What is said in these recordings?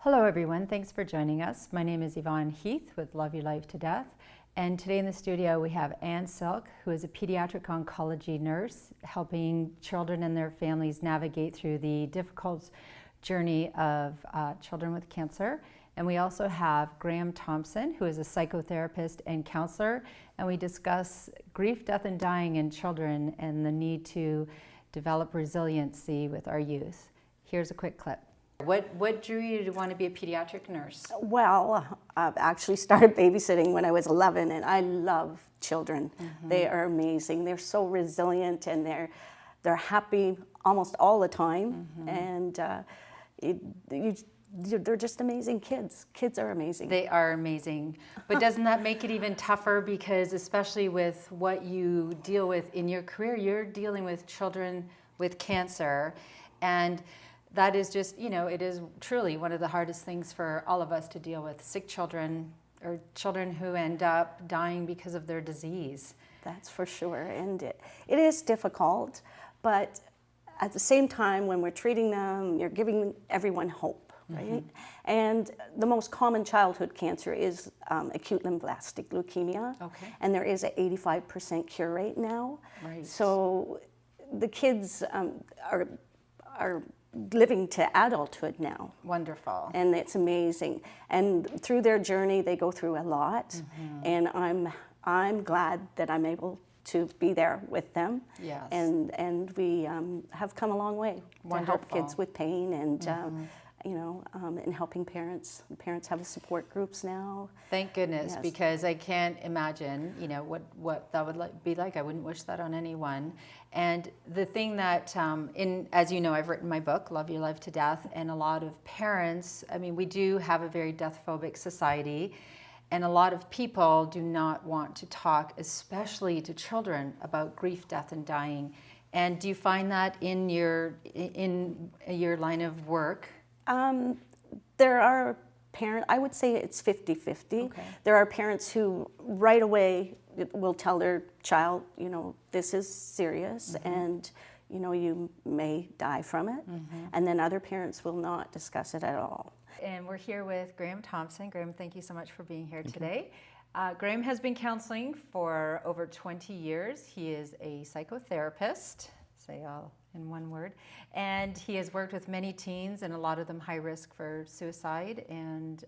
Hello everyone, thanks for joining us. My name is Yvonne Heath with Love Your Life to Death. And today in the studio we have Anne Silk, who is a pediatric oncology nurse, helping children and their families navigate through the difficult journey of children with cancer. And we also have Graham Thompson, who is a psychotherapist and counselor, and we discuss grief, death, and dying in children and the need to develop resiliency with our youth. Here's a quick clip. What drew you to want to be a pediatric nurse? Well, I've actually started babysitting when I was 11, and I love children. Mm-hmm. They are amazing. They're so resilient, and they're happy almost all the time. Mm-hmm. And they're just amazing kids. Kids are amazing. They are amazing. But doesn't that make it even tougher? Because especially with what you deal with in your career, you're dealing with children with cancer, and that is just, it is truly one of the hardest things for all of us to deal with, sick children or children who end up dying because of their disease. That's for sure, and it is difficult, but at the same time, when we're treating them, you're giving everyone hope, right? Mm-hmm. And the most common childhood cancer is acute lymphoblastic leukemia, okay. And there is an 85% cure rate now. Right. So the kids are living to adulthood now. Wonderful. And it's amazing. And through their journey, they go through a lot. Mm-hmm. And I'm glad that I'm able to be there with them. Yes. And we have come a long way. Wonderful. To help kids with pain and mm-hmm. And helping parents. Parents have support groups now. Thank goodness, yes. Because I can't imagine, what that would be like. I wouldn't wish that on anyone. And the thing that, as you know, I've written my book, Love Your Life to Death, and a lot of parents, we do have a very death-phobic society, and a lot of people do not want to talk, especially to children, about grief, death, and dying. And do you find that in your line of work? There are parents, I would say it's 50-50. Okay. There are parents who right away will tell their child, this is serious, mm-hmm. and, you may die from it. Mm-hmm. And then other parents will not discuss it at all. And we're here with Graham Thompson. Graham, thank you so much for being here today. Graham has been counseling for over 20 years. He is a psychotherapist, say all in one word, and he has worked with many teens, and a lot of them high risk for suicide, and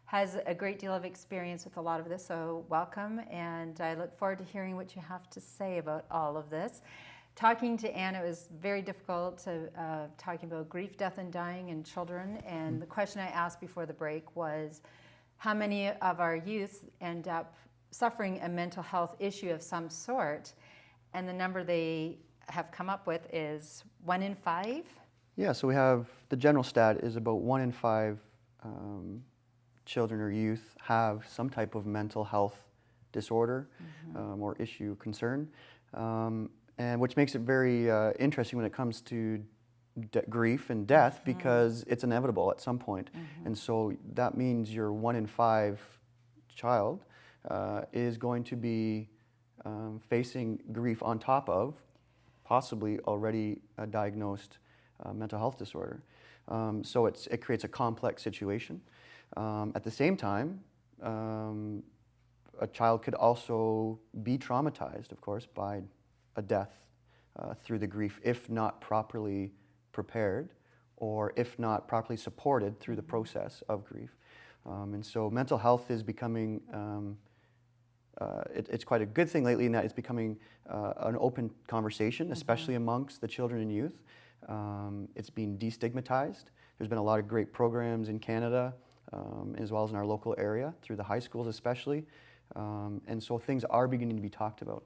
has a great deal of experience with a lot of this, so welcome, and I look forward to hearing what you have to say about all of this. Talking to Anne, it was very difficult to talking about grief, death, and dying in children, and the question I asked before the break was, how many of our youth end up suffering a mental health issue of some sort? And the number they have come up with is 1 in 5? Yeah, so we have, the general stat is about 1 in 5 children or youth have some type of mental health disorder, mm-hmm. Or issue, concern, and which makes it very interesting when it comes to grief and death, mm-hmm. because it's inevitable at some point. Mm-hmm. And so that means your 1 in 5 child is going to be facing grief on top of possibly already diagnosed mental health disorder. So it creates a complex situation. At the same time, a child could also be traumatized, of course, by a death through the grief if not properly prepared or if not properly supported through the process of grief. And so mental health is becoming it's quite a good thing lately in that it's becoming an open conversation, especially mm-hmm. amongst the children and youth. It's being destigmatized. There's been a lot of great programs in Canada, as well as in our local area, through the high schools especially. And so things are beginning to be talked about.